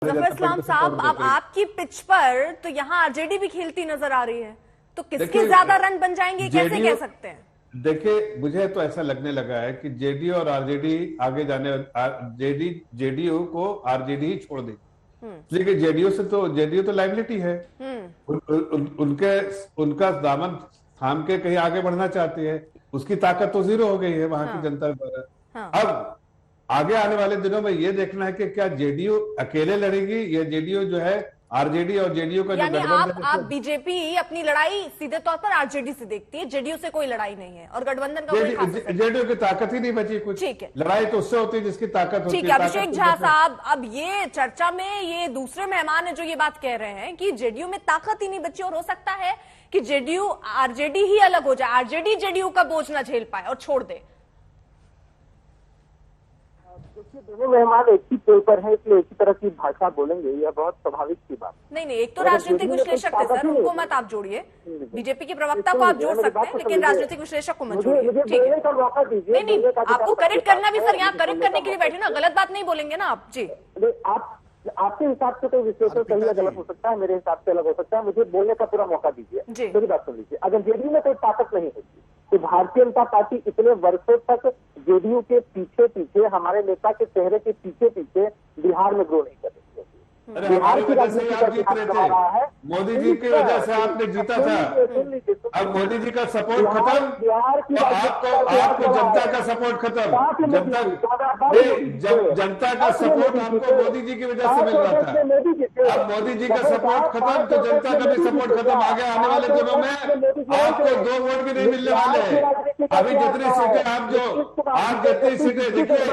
जफर इस्लाम साहब, अब आपकी पिच पर तो यहाँ आरजेडी भी खेलती नजर आ रही है, तो किसके ज्यादा रन बन जाएंगे, कैसे कह सकते हैं? देखिए, मुझे तो ऐसा लगने लगा है कि जेडीयू और आरजेडी आगे जाने, जेडीयू को आरजेडी ही छोड़ देगी। इसलिए जेडीयू तो लाइबिलिटी है। उनका दामन थाम के कहीं आगे बढ़ना चाहती है, उसकी ताकत तो जीरो हो गई है वहां की जनता द्वारा। अब आगे आने वाले दिनों में यह देखना है कि क्या जेडीयू अकेले लड़ेगी या जेडीयू जो है, आरजेडी और जेडीयू का जो गठबंधन। आप बीजेपी अपनी लड़ाई सीधे तौर पर आरजेडी से देखती है, जेडीयू से कोई लड़ाई नहीं है और गठबंधन का जेडीयू की ताकत ही नहीं बची कुछ। ठीक है, लड़ाई तो उससे होती है जिसकी ताकत होती है। ठीक है अभिषेक झा साहब, अब ये चर्चा में ये दूसरे मेहमान है जो ये बात कह रहे हैं कि जेडीयू में ताकत ही नहीं बची और हो सकता है कि जेडीयू आरजेडी ही अलग हो जाए, आरजेडी जेडीयू का बोझ ना झेल पाए और छोड़ दे। देखिए, दोनों मेहमान एक ही पेड़ पर है, इसलिए एक ही तरह की भाषा बोलेंगे, यह बहुत स्वाभाविक सी बात। नहीं, एक तो राजनीतिक विश्लेषक थे सर, उनको मत आप जोड़िए। बीजेपी के प्रवक्ता को आप जोड़ सकते हैं, लेकिन राजनीतिक विश्लेषक को मत जोड़िए। ठीक है, नहीं, आपको करेक्ट करना भी सर, यहाँ करेक्ट करने के लिए बैठे ना, गलत बात नहीं बोलेंगे ना आप जी। आपके हिसाब से तो विश्लेषण सही या गलत हो सकता है, मेरे हिसाब से अलग हो सकता है। मुझे बोलने का पूरा मौका दीजिए, मेरी बात सुन लीजिए। अगर जेडीयू में कोई ताकत नहीं होती तो भारतीय जनता पार्टी इतने वर्षों तक जेडीयू के पीछे पीछे, हमारे नेता के चेहरे के पीछे पीछे बिहार में ग्रो नहीं कर रही है। बिहार की राजनीति आप जीत रहे थे, मोदी जी की वजह से आपने जीता था। अब मोदी जी का सपोर्ट खत्म, तो आपको जनता का सपोर्ट खत्म। जनता का सपोर्ट आपको मोदी जी की वजह से मिल रहा था। अब मोदी जी का सपोर्ट खत्म तो जनता का भी सपोर्ट खत्म। आगे आने वाले दिनों में आपको 2 वोट भी नहीं मिलने वाले हैं। अभी जितनी सीटें आप जितनी सीटें देखिए,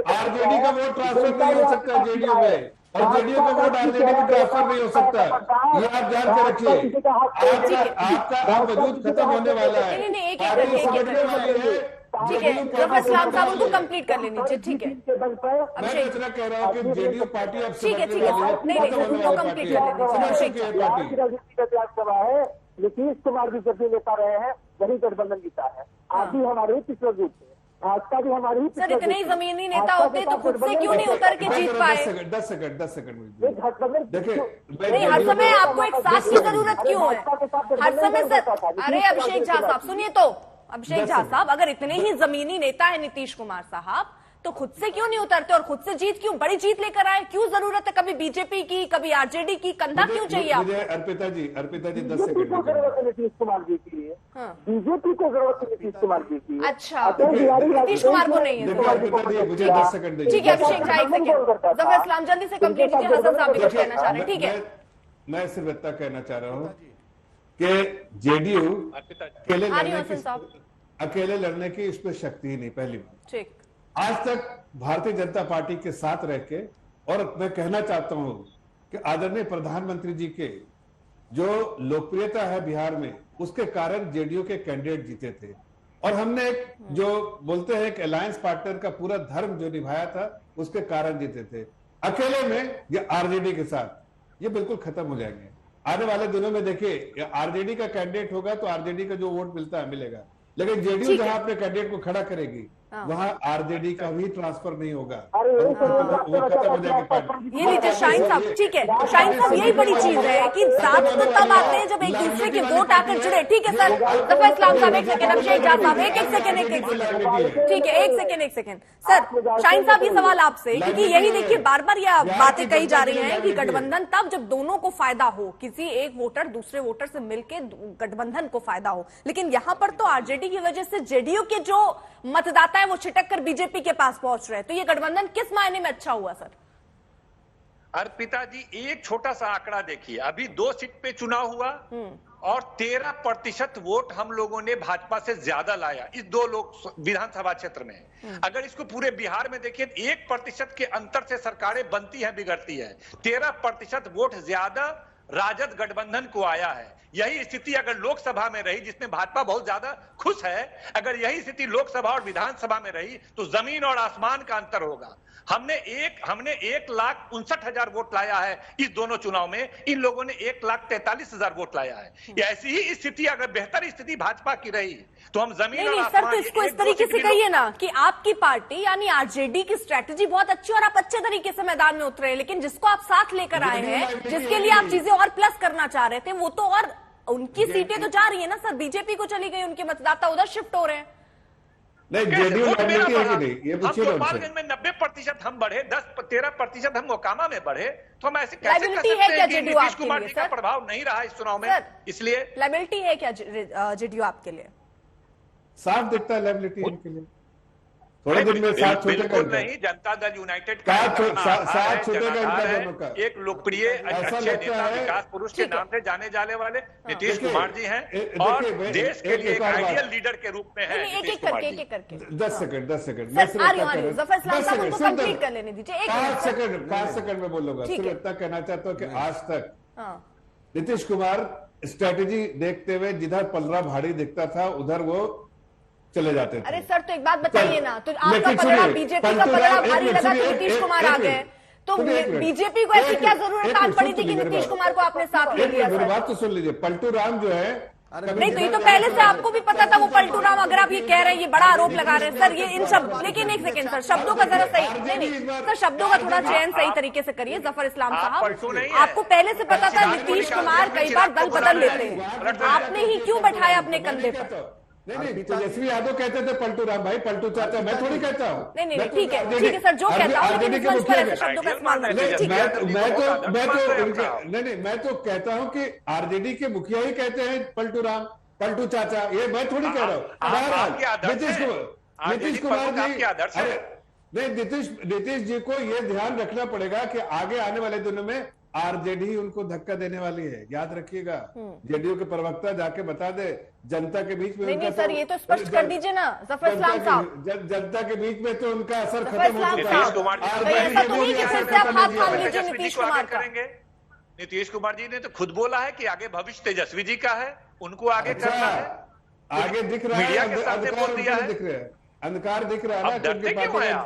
आरजेडी का वोट ट्रांसफर नहीं हो सकता जेडीयू में, और जेडीयू का वोट आरजेडी में ट्रांसफर नहीं हो सकता। ये आप जान के रखिए, आपका वजूद खत्म होने वाला है। पार्टी समझने वाली है। ठीक है, जफर इस्लाम साहब उनको कंप्लीट कर लेनी। ठीक है, मैं इतना कह रहा हूँ कि जेडीयू पार्टी अब ठीक है, उनको कंप्लीट कर राजनीति का त्याग सभा है। नीतीश कुमार भी जब भी लेता रहे हैं वही गठबंधन जीता है। आप भी हमारे ही पिछले ग्रुप थे, भाजपा भी हमारी ही। सर, इतने ही जमीनी नेता होते तो खुद से क्यों नहीं उतर के जीत पाए? 10 सेकंड देखिए, नहीं, हर समय आपको एक साथ की जरूरत क्यों है? हर समय सर, अरे अभिषेक झा साहब सुनिए तो, अभिषेक झा साहब, अगर इतने ही जमीनी नेता है नीतीश कुमार साहब, तो खुद से क्यों नहीं उतरते और खुद से जीत क्यों, बड़ी जीत लेकर आए? क्यों जरूरत है कभी बीजेपी की, कभी आरजेडी की? कंधा क्यों चाहिए आपको? अर्पिता जी 10 सेकंड नीतीश कुमार जी की है, बीजेपी को जरूरत है नीतीश कुमार जी की। अच्छा, नीतीश कुमार को नहीं है। मुझे 10 सेकंड ठीक है अभिषेक झा, एक सेकंड, जफर इस्लाम जल्दी से कंप्लीट कीजिए। हसन साहब भी कुछ कहना चाह रहे हैं। ठीक है, मैं सिर्फ इतना कहना चाह रहा हूँ कि जेडीयू अकेले लड़ने की इस पर शक्ति ही नहीं। पहली बात, ठीक, आज तक भारतीय जनता पार्टी के साथ रह के, और मैं कहना चाहता हूं कि आदरणीय प्रधानमंत्री जी के जो लोकप्रियता है बिहार में, उसके कारण जेडीयू के कैंडिडेट जीते थे। और हमने एक जो बोलते हैं कि अलायंस पार्टनर का पूरा धर्म जो निभाया था, उसके कारण जीते थे। अकेले में या आरजेडी के साथ ये बिल्कुल खत्म हो जाएंगे आने वाले दिनों में। देखिए, आरजेडी का कैंडिडेट होगा तो आरजेडी का जो वोट मिलता है मिलेगा, लेकिन जेडीयू जहां अपने कैंडिडेट को खड़ा करेगी वहां आरजेडी का भी ट्रांसफर नहीं होगा, वो खत्म हो जाएगी पार्टी। ये लीजिए शाहीन साहब। ठीक है शाहीन साहब, यही बड़ी चीज है कि साथ तो तब आते हैं जब एक दूसरे के वोट आकर जुड़े। ठीक है सर, जफर इस्लाम साहब एक सेकंड, अभिषेक झा साहब एक सेकंड, ठीक है एक सेकंड सर। शाहीन साहब, ये सवाल आपसे, क्योंकि यही देखिए बार बार यह बातें कही जा रही हैं कि गठबंधन तब जब दोनों को फायदा हो, किसी एक वोटर दूसरे वोटर से मिलकर गठबंधन को फायदा हो, लेकिन यहां पर तो आरजेडी की वजह से जेडीयू के जो मतदाता है वो छिटक कर बीजेपी के पास पहुंच रहे हैं। तो ये गठबंधन किस मायने में अच्छा हुआ सर? अर्पिता जी, एक छोटा सा आंकड़ा देखिए, अभी 2 सीट पे चुनाव हुआ और 13% वोट हम लोगों ने भाजपा से ज्यादा लाया इस 2 लोग विधानसभा क्षेत्र में। अगर इसको पूरे बिहार में देखिए, 1% के अंतर से सरकारें बनती हैं, बिगड़ती है। 13% वोट ज्यादा राजद गठबंधन को आया है। यही स्थिति अगर लोकसभा में रही, जिसमें भाजपा बहुत ज्यादा खुश है, अगर यही स्थिति लोकसभा और विधानसभा में रही तो जमीन और आसमान का अंतर होगा। हमने 1,59,000 वोट लाया है इस दोनों चुनाव में, इन लोगों ने 1,43,000 वोट लाया है। ऐसी ही स्थिति, अगर बेहतर स्थिति भाजपा की रही तो हम जमीन और सर, तो इसको इस तरीके से कहिए ना कि आपकी पार्टी यानी आरजेडी की स्ट्रैटेजी बहुत अच्छी और आप अच्छे तरीके से मैदान में उतरे, लेकिन जिसको आप साथ लेकर आए हैं, जिसके लिए आप चीजें और प्लस करना चाह रहे थे, वो तो और उनकी सीटें तो जा रही है ना सर, बीजेपी को चली गई, उनके मतदाता उधर शिफ्ट हो रहे हैं। नहीं, जेडीयू लायबिलिटी है कि नहीं, ये पूछिए ना। गोपालगंज में 90% हम बढ़े, 10-13% हम मोकामा में बढ़े, तो हम ऐसे कैसे कर सकते है क्या हैं कि जेडीयू नीतीश कुमार जी का प्रभाव नहीं रहा इस चुनाव में? इसलिए लायबिलिटी है क्या जेडीयू आपके लिए? साफ दिखता है लायबिलिटी इनके लिए। थोड़े दिन में साथ बिल्कुल नहीं, जनता दल यूनाइटेड का साथ छूटेगा इनका दोनों का। एक लोकप्रिय अच्छे नेता, विकास पुरुष के नाम से जाने जाने वाले नीतीश कुमार जी हैं और देश के लिए एक आइडियल लीडर के रूप में है। एक एक करके 10 सेकंड जफर इस्लाम साहब उनको कंप्लीट कर लेने दीजिए। 5 सेकंड में बोलूंगा। सिर्फ इतना कहना चाहता हूँ कि आज तक नीतीश कुमार स्ट्रेटेजी देखते हुए जिधर पलड़ा भारी दिखता था उधर वो चले जाते थे। अरे सर, तो एक बात बताइए ना, तो आपका पलड़ा बीजेपी का पलड़ा भारी लगा तो नीतीश कुमार आ गए, तो बीजेपी को ऐसी क्या जरूरत आन पड़ी थी कि नीतीश कुमार को आपने साथ ले लिया? मेरी बात तो सुन लीजिए। पलटू राम जो है, नहीं तो ये तो पहले से आपको भी पता था वो पलटू राम। अगर आप ये कह रहे हैं, ये बड़ा आरोप लगा रहे हैं सर, ये इन शब्द, लेकिन एक सेकंड सर, शब्दों का जरा सही, नहीं सर, शब्दों का थोड़ा चयन सही तरीके से करिए जफर इस्लाम साहब। आपको पहले से पता था नीतीश कुमार कई बार दल बदल लेते हैं, आपने ही क्यों बैठाया अपने कंधे पर? नहीं, तेजस्वी यादव कहते थे पलटू राम भाई, पलटू चाचा, मैं थोड़ी कहता हूँ। नहीं, ठीक है सर, जो कहता हूँ, लेकिन इस मंच पर ऐसे शब्दों का इस्तेमाल मत कीजिए। मैं तो कहता हूँ कि आरजेडी के मुखिया ही कहते हैं पलटू राम, पलटू चाचा, ये मैं थोड़ी कह रहा हूँ। नीतीश कुमार जी, अरे नहीं, नीतीश जी को ये ध्यान रखना पड़ेगा कि आगे आने वाले दिनों में आरजेडी उनको धक्का देने वाली है, याद रखिएगा। जेडीयू के प्रवक्ता जाके बता दे जनता के बीच में। नहीं सर, ये तो स्पष्ट कर दीजिए ना जफर इस्लाम साहब। जनता के बीच में तो उनका असर खत्म हो चुका है। नीतीश कुमार जी ने तो खुद बोला है कि आगे भविष्य तेजस्वी जी का है, उनको आगे करना है। आगे दिख रहा है, मीडिया के सामने बोल दिया है। अंधकार दिख रहा है ना, डरते क्यों हैं आप?